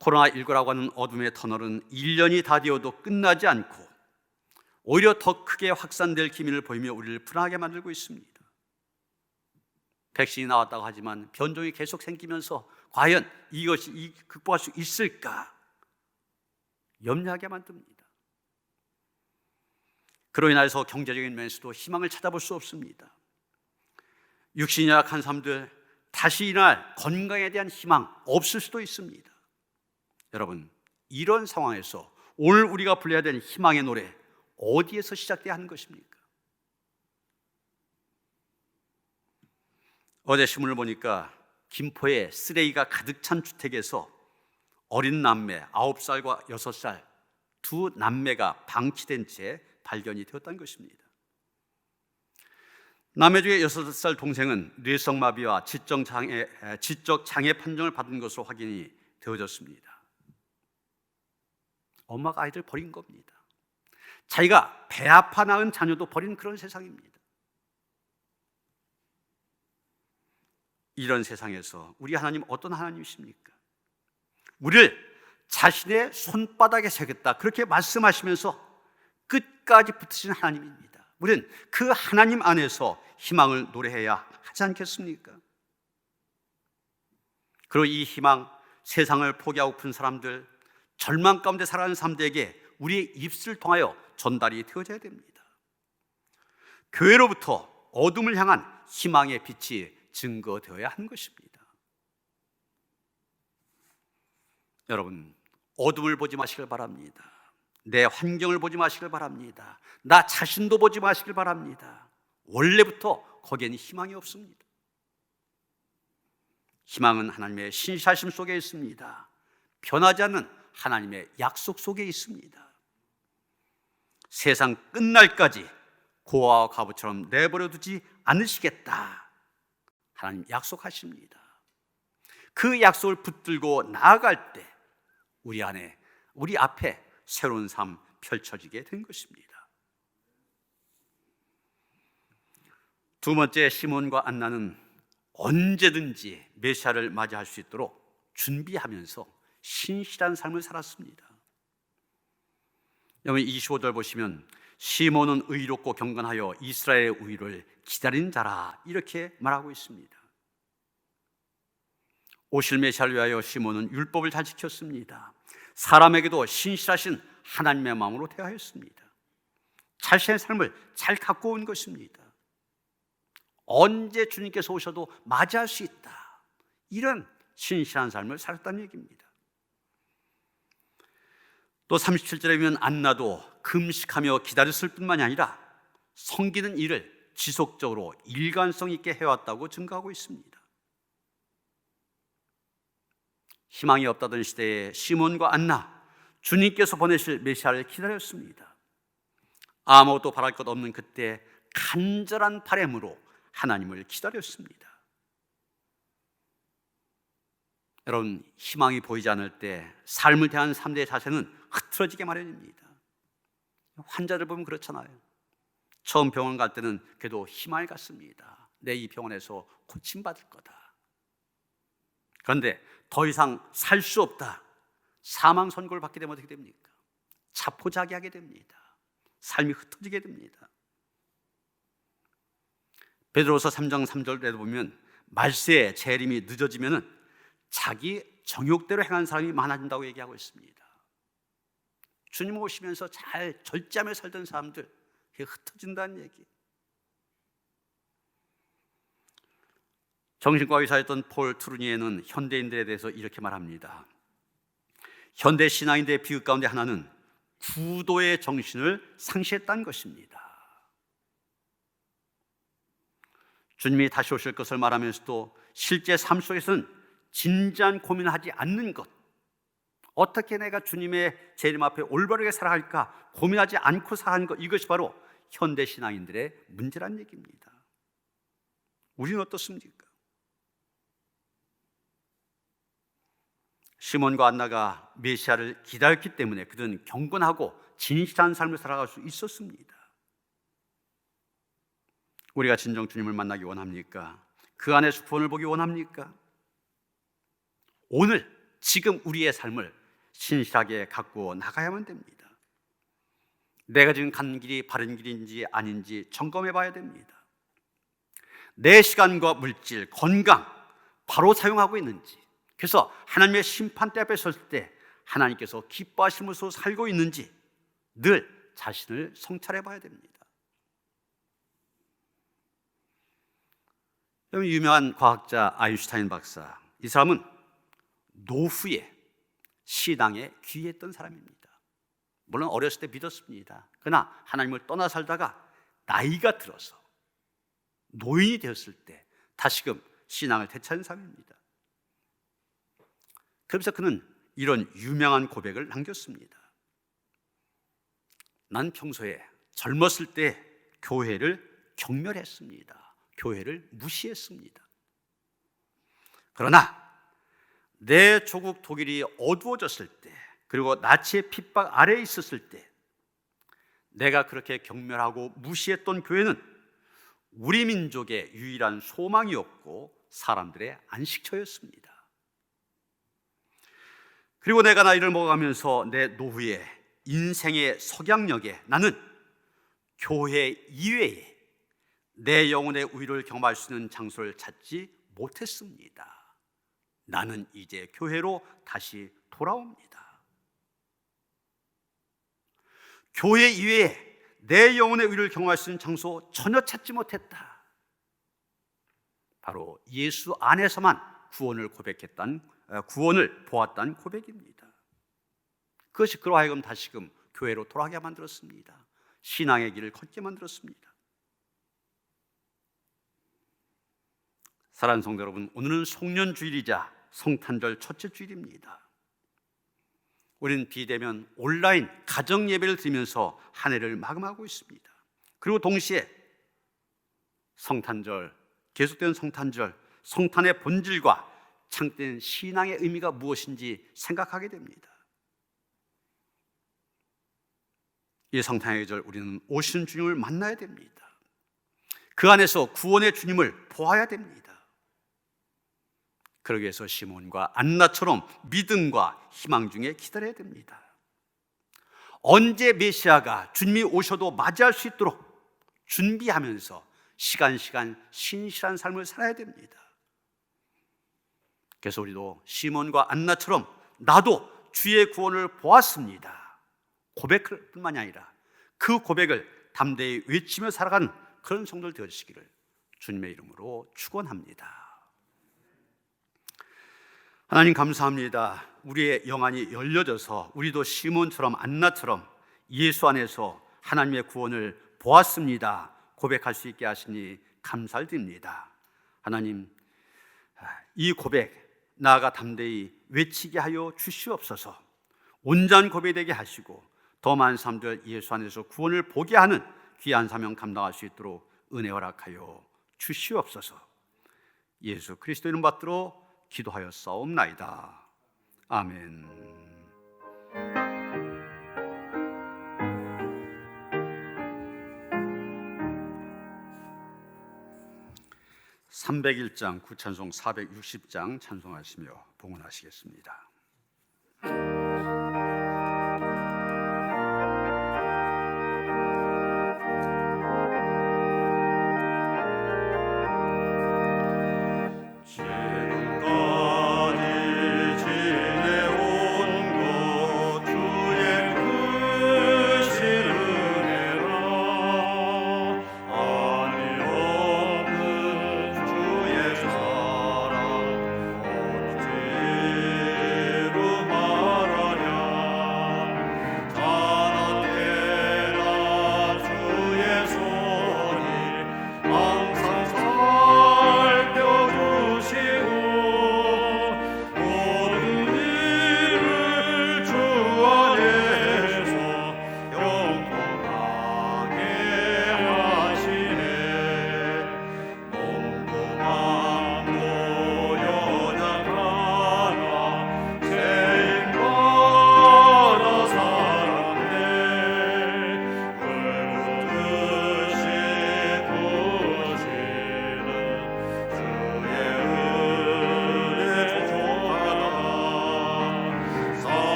코로나19라고 하는 어둠의 터널은 1년이 다 되어도 끝나지 않고 오히려 더 크게 확산될 기미를 보이며 우리를 불안하게 만들고 있습니다. 백신이 나왔다고 하지만 변종이 계속 생기면서 과연 이것이 극복할 수 있을까 염려하게 만듭니다. 그로 인해서 경제적인 면에서도 희망을 찾아볼 수 없습니다. 육신이 약한 사람들 다시 일어날 건강에 대한 희망 없을 수도 있습니다. 여러분, 이런 상황에서 오늘 우리가 불러야 되는 희망의 노래 어디에서 시작돼야 하는 것입니까? 어제 신문을 보니까 김포에 쓰레기가 가득 찬 주택에서 어린 남매 9살과 6살 두 남매가 방치된 채 발견이 되었다는 것입니다. 남매 중에 6살 동생은 뇌성마비와 지적장애 판정을 받은 것으로 확인이 되어졌습니다. 엄마가 아이들 버린 겁니다. 자기가 배 아파 낳은 자녀도 버린 그런 세상입니다. 이런 세상에서 우리 하나님 어떤 하나님이십니까? 우리를 자신의 손바닥에 새겼다 그렇게 말씀하시면서 끝까지 붙으신 하나님입니다. 우리는 그 하나님 안에서 희망을 노래해야 하지 않겠습니까? 그리고 이 희망, 세상을 포기하고픈 사람들, 절망 가운데 살아가는 사람들에게 우리의 입술을 통하여 전달이 되어져야 됩니다. 교회로부터 어둠을 향한 희망의 빛이 증거되어야 하는 것입니다. 여러분, 어둠을 보지 마시길 바랍니다. 내 환경을 보지 마시길 바랍니다. 나 자신도 보지 마시길 바랍니다. 원래부터 거기에는 희망이 없습니다. 희망은 하나님의 신실하심 속에 있습니다. 변하지 않는 하나님의 약속 속에 있습니다. 세상 끝날까지 고아와 과부처럼 내버려 두지 않으시겠다 하나님 약속하십니다. 그 약속을 붙들고 나아갈 때 우리 앞에 새로운 삶 펼쳐지게 된 것입니다. 두 번째, 시몬과 안나는 언제든지 메시아를 맞이할 수 있도록 준비하면서 신실한 삶을 살았습니다. 여러분, 25절 보시면 시몬은 의롭고 경건하여 이스라엘의 우위를 기다린 자라 이렇게 말하고 있습니다. 오실 메시아를 위하여 시몬은 율법을 잘 지켰습니다. 사람에게도 신실하신 하나님의 마음으로 대하였습니다. 자신의 삶을 잘 갖고 온 것입니다. 언제 주님께서 오셔도 맞이할 수 있다, 이런 신실한 삶을 살았다는 얘기입니다. 또 37절에 보면 안나도 금식하며 기다렸을 뿐만이 아니라 섬기는 일을 지속적으로 일관성 있게 해왔다고 증거하고 있습니다. 희망이 없다던 시대에 시몬과 안나, 주님께서 보내실 메시아를 기다렸습니다. 아무것도 바랄 것 없는 그때 간절한 바람으로 하나님을 기다렸습니다. 여러분, 희망이 보이지 않을 때 삶을 대한 삶의 자세는 흐트러지게 마련입니다. 환자를 보면 그렇잖아요. 처음 병원 갈 때는 그래도 희망을 갖습니다. 내 이 병원에서 고침받을 거다. 그런데 더 이상 살 수 없다, 사망 선고를 받게 되면 어떻게 됩니까? 자포자기하게 됩니다. 삶이 흩어지게 됩니다. 베드로서 3장 3절에도 보면 말세의 재림이 늦어지면 자기 정욕대로 행하는 사람이 많아진다고 얘기하고 있습니다. 주님 오시면서 잘 절제하며 살던 사람들, 그게 흩어진다는 얘기. 정신과 의사였던 폴 트루니에는 현대인들에 대해서 이렇게 말합니다. 현대 신앙인들의 비극 가운데 하나는 구도의 정신을 상실했다는 것입니다. 주님이 다시 오실 것을 말하면서도 실제 삶 속에서는 진지한 고민을 하지 않는 것, 어떻게 내가 주님의 재림 앞에 올바르게 살아갈까 고민하지 않고 살아가는 것, 이것이 바로 현대 신앙인들의 문제란 얘기입니다. 우리는 어떻습니까? 시몬과 안나가 메시아를 기다렸기 때문에 그들은 경건하고 진실한 삶을 살아갈 수 있었습니다. 우리가 진정 주님을 만나기 원합니까? 그 안에서 구원을 보기 원합니까? 오늘 지금 우리의 삶을 신실하게 갖고 나가야만 됩니다. 내가 지금 가는 길이 바른 길인지 아닌지 점검해 봐야 됩니다. 내 시간과 물질, 건강 바로 사용하고 있는지, 그래서 하나님의 심판대 앞에 설 때 하나님께서 기뻐하시면서 살고 있는지 늘 자신을 성찰해 봐야 됩니다. 유명한 과학자 아인슈타인 박사, 이 사람은 노후에 신앙에 귀했던 사람입니다. 물론 어렸을 때 믿었습니다. 그러나 하나님을 떠나 살다가 나이가 들어서 노인이 되었을 때 다시금 신앙을 되찾은 사람입니다. 그래서 그는 이런 유명한 고백을 남겼습니다. 난 평소에 젊었을 때 교회를 경멸했습니다. 교회를 무시했습니다. 그러나 내 조국 독일이 어두워졌을 때, 그리고 나치의 핍박 아래에 있었을 때 내가 그렇게 경멸하고 무시했던 교회는 우리 민족의 유일한 소망이었고 사람들의 안식처였습니다. 그리고 내가 나이를 먹어가면서 내 노후에 인생의 석양역에 나는 교회 이외에 내 영혼의 우위를 경험할 수 있는 장소를 찾지 못했습니다. 나는 이제 교회로 다시 돌아옵니다. 교회 이외에 내 영혼의 우위를 경험할 수 있는 장소 전혀 찾지 못했다. 바로 예수 안에서만 구원을 보았다는 고백입니다. 그것이 그로 하여금 다시금 교회로 돌아가게 만들었습니다. 신앙의 길을 걷게 만들었습니다. 사랑하는 성도 여러분, 오늘은 송년주일이자 성탄절 첫째 주일입니다. 우리는 비대면 온라인 가정 예배를 드리면서 한 해를 마감하고 있습니다. 그리고 동시에 성탄절, 계속되는 성탄절, 성탄의 본질과 창된 신앙의 의미가 무엇인지 생각하게 됩니다. 이 성탄의 계절 우리는 오시는 주님을 만나야 됩니다. 그 안에서 구원의 주님을 보아야 됩니다. 그러기 위해서 시몬과 안나처럼 믿음과 희망 중에 기다려야 됩니다. 언제 메시아가 주님이 오셔도 맞이할 수 있도록 준비하면서 시간 신실한 삶을 살아야 됩니다. 그래서 우리도 시몬과 안나처럼 나도 주의 구원을 보았습니다, 고백할 뿐만이 아니라 그 고백을 담대히 외치며 살아가는 그런 성도들 되어주시기를 주님의 이름으로 축원합니다. 하나님 감사합니다. 우리의 영안이 열려져서 우리도 시몬처럼 안나처럼 예수 안에서 하나님의 구원을 보았습니다 고백할 수 있게 하시니 감사를 드립니다. 하나님, 이 고백 나아가 담대히 외치게 하여 주시옵소서. 온전한 고백이 되게 하시고 더 많은 사람들 예수 안에서 구원을 보게 하는 귀한 사명 감당할 수 있도록 은혜 허락하여 주시옵소서. 예수 그리스도 이름 받들어 기도하여 싸움나이다. 아멘. 301장 구찬송 460장 찬송하시며 봉헌하시겠습니다. 주의 사랑 어찌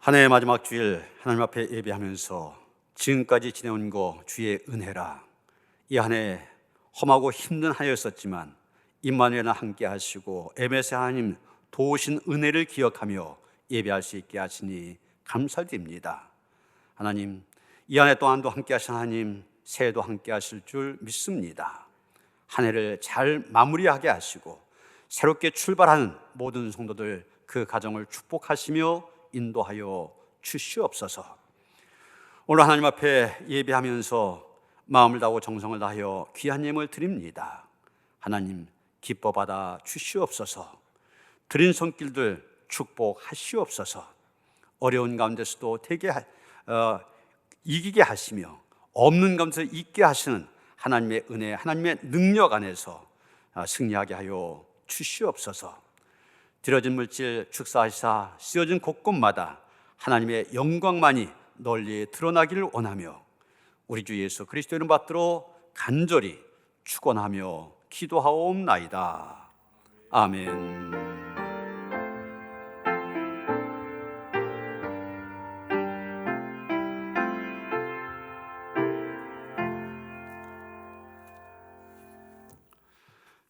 한 해의 마지막 주일 하나님 앞에 예배하면서 지금까지 지내온 거 주의 은혜라. 이 한 해 험하고 힘든 한 해였었지만 임마누엘과 함께 하시고 에베소 하나님 도우신 은혜를 기억하며 예배할 수 있게 하시니 감사드립니다. 하나님, 이 한 해 동안도 함께 하신 하나님, 새해도 함께 하실 줄 믿습니다. 한 해를 잘 마무리하게 하시고 새롭게 출발하는 모든 성도들 그 가정을 축복하시며 인도하여 주시옵소서. 오늘 하나님 앞에 예배하면서 마음을 다하고 정성을 다하여 귀한 예물 드립니다. 하나님 기뻐 받아 주시옵소서. 드린 손길들 축복하시옵소서. 어려운 가운데서도 이기게 하시며 없는 가운데서 있게 하시는 하나님의 은혜, 하나님의 능력 안에서 승리하게 하여 주시옵소서. 들여진 물질 축사하시사 쓰여진 곳곳마다 하나님의 영광만이 널리 드러나기를 원하며 우리 주 예수 그리스도 이름 받들어 간절히 축원하며 기도하옵나이다. 아멘.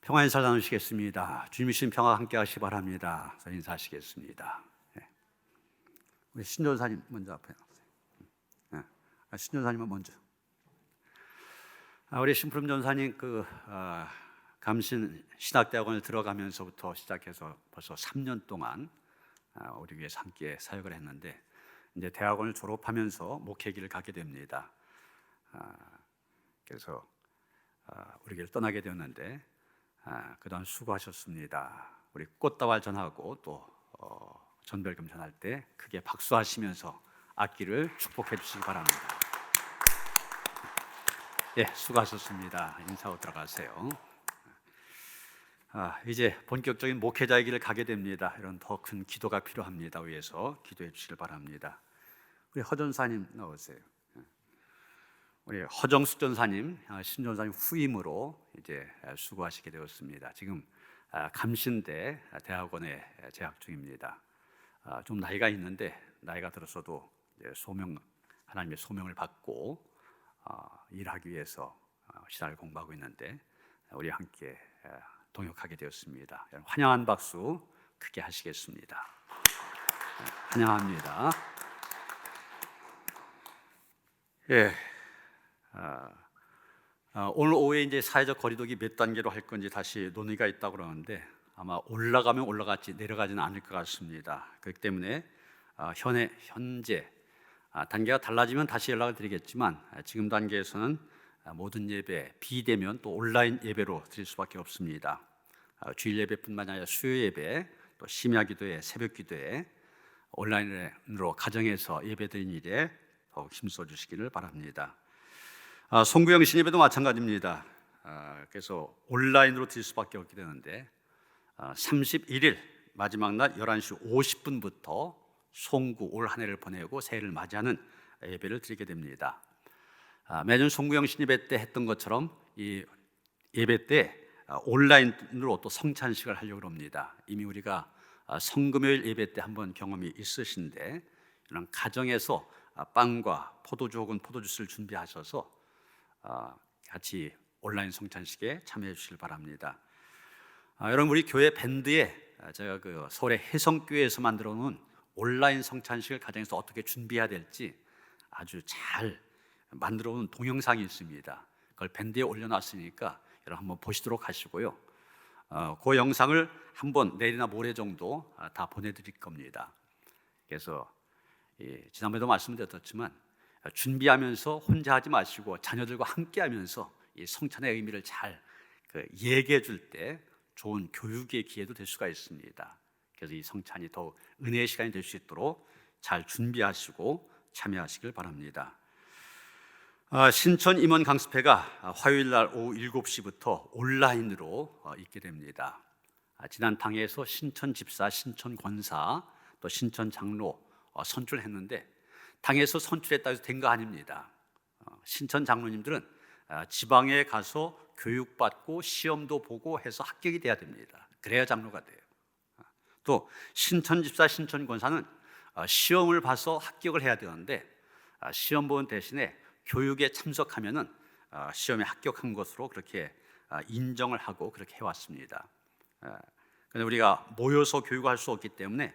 평화 인사 나누시겠습니다. 주님의 신 평화 함께 하시기 바랍니다. 인사하시겠습니다. 우리 신전사님 먼저 앞에 나오세요. 신전사님은 먼저. 우리 신푸름 전사님 감신 신학대학원을 들어가면서부터 시작해서 벌써 3년 동안 우리 위해서 함께 사역을 했는데 이제 대학원을 졸업하면서 목회길을 가게 됩니다. 그래서 우리 길을 떠나게 되었는데 그동안 수고하셨습니다. 우리 꽃다발 전하고 또 전별금 전할 때 크게 박수하시면서 악기를 축복해 주시기 바랍니다. 예, 수고하셨습니다. 인사하고 들어가세요. 이제 본격적인 목회자의 길을 가게 됩니다. 이런 더 큰 기도가 필요합니다. 위해서 기도해 주시길 바랍니다. 우리 허전사님 나오세요. 우리 허정숙 전사님, 신전사님 후임으로 이제 수고하시게 되었습니다. 지금 감신대 대학원에 재학 중입니다. 좀 나이가 있는데 나이가 들어서도 이제 하나님의 소명을 받고 일하기 위해서 신학을 공부하고 있는데 우리 함께 동역하게 되었습니다. 환영한 박수 크게 하시겠습니다. 환영합니다. 예. 오늘 오후에 이제 사회적 거리두기 몇 단계로 할 건지 다시 논의가 있다고 그러는데 아마 올라가면 올라갔지 내려가지는 않을 것 같습니다. 그렇기 때문에 현재 단계가 달라지면 다시 연락을 드리겠지만 지금 단계에서는 모든 예배 비대면 또 온라인 예배로 드릴 수밖에 없습니다. 주일 예배뿐만 아니라 수요 예배 또 심야 기도회, 새벽 기도회 온라인으로 가정에서 예배 드리는 일에 더욱 힘써 주시기를 바랍니다. 송구영 신예배도 마찬가지입니다. 그래서 온라인으로 드릴 수밖에 없게 되는데 31일 마지막 날 11시 50분부터 송구 올 한 해를 보내고 새해를 맞이하는 예배를 드리게 됩니다. 매년 송구영 신예배 때 했던 것처럼 이 예배 때 온라인으로 또 성찬식을 하려고 합니다. 이미 우리가 성금요일 예배 때 한번 경험이 있으신데 이런 가정에서 빵과 포도주 혹은 포도주스를 준비하셔서 같이 온라인 성찬식에 참여해 주시길 바랍니다. 여러분 우리 교회 밴드에 제가 서울의 혜성교회에서 만들어 놓은 온라인 성찬식을 가정에서 어떻게 준비해야 될지 아주 잘 만들어 놓은 동영상이 있습니다. 그걸 밴드에 올려놨으니까 여러분 한번 보시도록 하시고요. 그 영상을 한번 내일이나 모레 정도 다 보내드릴 겁니다. 그래서 지난번에도 말씀드렸지만 준비하면서 혼자 하지 마시고 자녀들과 함께하면서 이 성찬의 의미를 잘 얘기해 줄 때 좋은 교육의 기회도 될 수가 있습니다. 그래서 이 성찬이 더욱 은혜의 시간이 될 수 있도록 잘 준비하시고 참여하시길 바랍니다. 신천 임원 강습회가 화요일 날 오후 7시부터 온라인으로 있게 됩니다. 지난 당에서 신천 집사, 신천 권사, 또 신천 장로 선출했는데 당에서 선출했다고 해서 된 거 아닙니다. 신천 장로님들은 지방에 가서 교육받고 시험도 보고 해서 합격이 돼야 됩니다. 그래야 장로가 돼요. 또 신천 집사, 신천 권사는 시험을 봐서 합격을 해야 되는데 시험 보는 대신에 교육에 참석하면은 시험에 합격한 것으로 그렇게 인정을 하고 그렇게 해왔습니다. 그런데 우리가 모여서 교육할 수 없기 때문에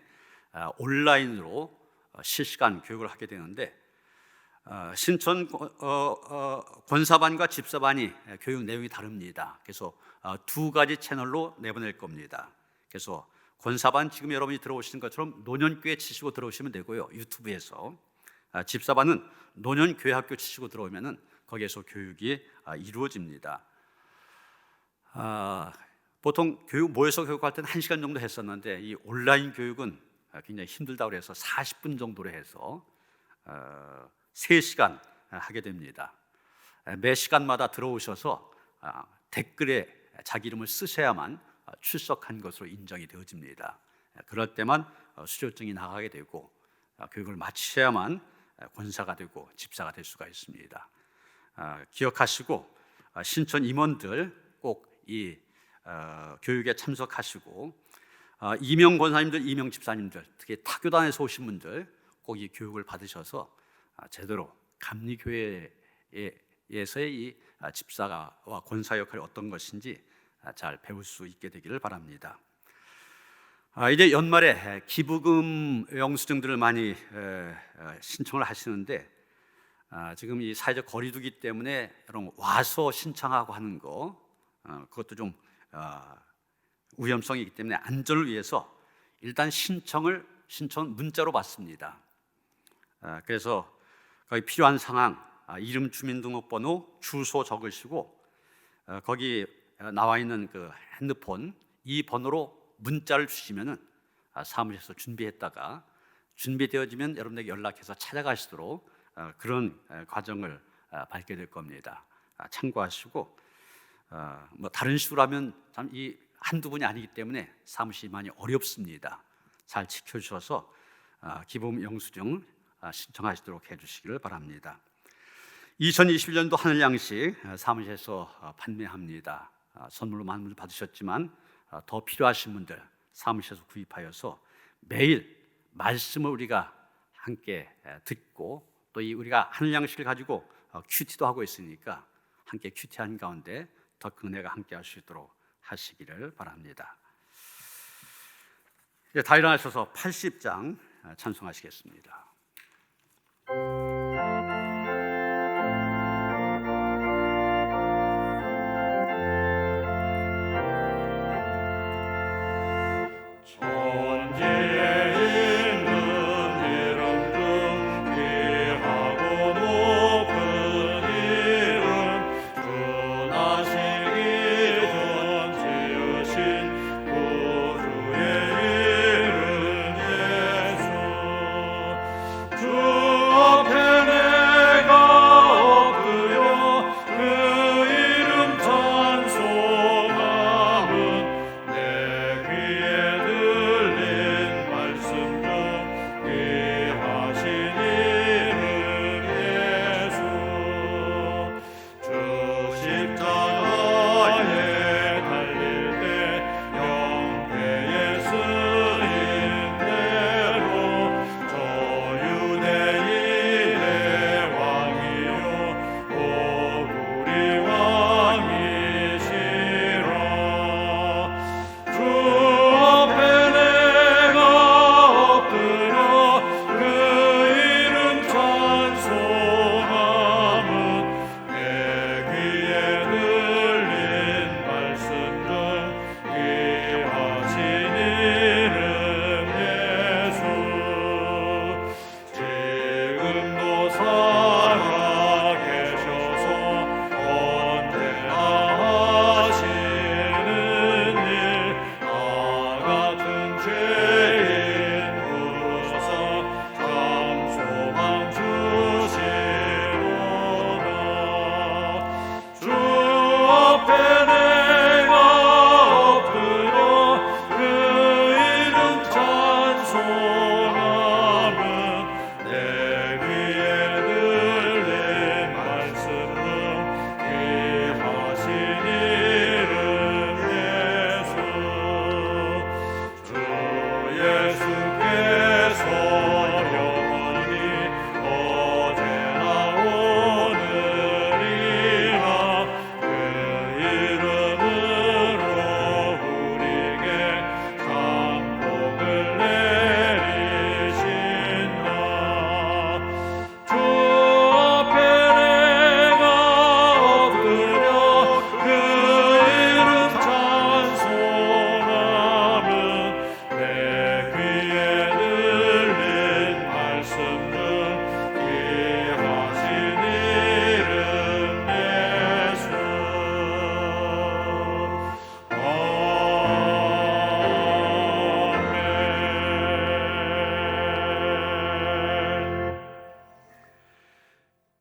온라인으로 실시간 교육을 하게 되는데 신천 권사반과 집사반이 교육 내용이 다릅니다. 그래서 두 가지 채널로 내보낼 겁니다. 그래서 권사반 지금 여러분이 들어오시는 것처럼 노년교회 치시고 들어오시면 되고요. 유튜브에서 집사반은 노년교회학교 치시고 들어오면은 거기에서 교육이 이루어집니다. 보통 모여서 교육할 때는 1시간 정도 했었는데 이 온라인 교육은 굉장히 힘들다고 해서 40분 정도로 해서 3시간 하게 됩니다. 매 시간마다 들어오셔서 댓글에 자기 이름을 쓰셔야만 출석한 것으로 인정이 되어집니다. 그럴 때만 수료증이 나가게 되고 교육을 마치셔야만 권사가 되고 집사가 될 수가 있습니다. 기억하시고 신천 임원들 꼭 이 교육에 참석하시고 이명 권사님들, 이명 집사님들, 특히 타교단에서 오신 분들 꼭 이 교육을 받으셔서 제대로 감리교회에서의 이 집사와 권사 역할이 어떤 것인지 잘 배울 수 있게 되기를 바랍니다. 이제 연말에 기부금 영수증들을 많이 신청을 하시는데 지금 이 사회적 거리두기 때문에 여러분 와서 신청하고 하는 거 그것도 좀 위험성이 있기 때문에 안전을 위해서 일단 신청 문자로 받습니다. 그래서 거기 필요한 상황, 이름, 주민등록번호, 주소 적으시고 거기 나와 있는 그 핸드폰 이 번호로 문자를 주시면은 사무실에서 준비했다가 준비되어지면 여러분에게 연락해서 찾아가시도록 그런 과정을 밟게 될 겁니다. 참고하시고 뭐 다른 식으로 하면 참 이 한두 분이 아니기 때문에 사무실이 많이 어렵습니다. 잘 지켜주셔서 기부금 영수증 신청하시도록 해주시기를 바랍니다. 2021년도 하늘 양식 사무실에서 판매합니다. 선물로 많은 분들 받으셨지만 더 필요하신 분들 사무실에서 구입하여서 매일 말씀을 우리가 함께 듣고 또 이 우리가 하늘 양식을 가지고 큐티도 하고 있으니까 함께 큐티한 가운데 더 큰 은혜가 함께 할 수 있도록 하시기를 바랍니다. 이제 다 일어나셔서 80장 찬송하시겠습니다.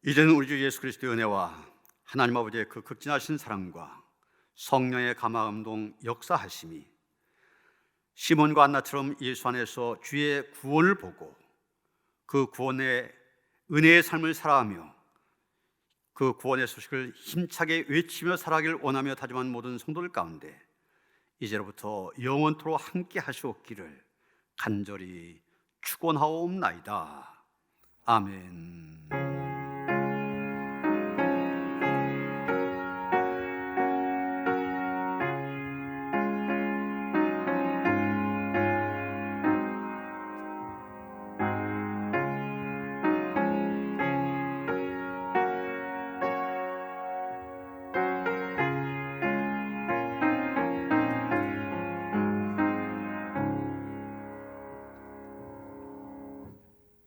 이제는 우리 주 예수 그리스도의 은혜와 하나님 아버지의 그 극진하신 사랑과 성령의 감화감동 역사하심이 시몬과 안나처럼 예수 안에서 주의 구원을 보고 그 구원의 은혜의 삶을 살아가며 그 구원의 소식을 힘차게 외치며 살아가길 원하며 다짐한 모든 성도들 가운데 이제로부터 영원토록 함께 하시옵기를 간절히 축원하옵나이다. 아멘.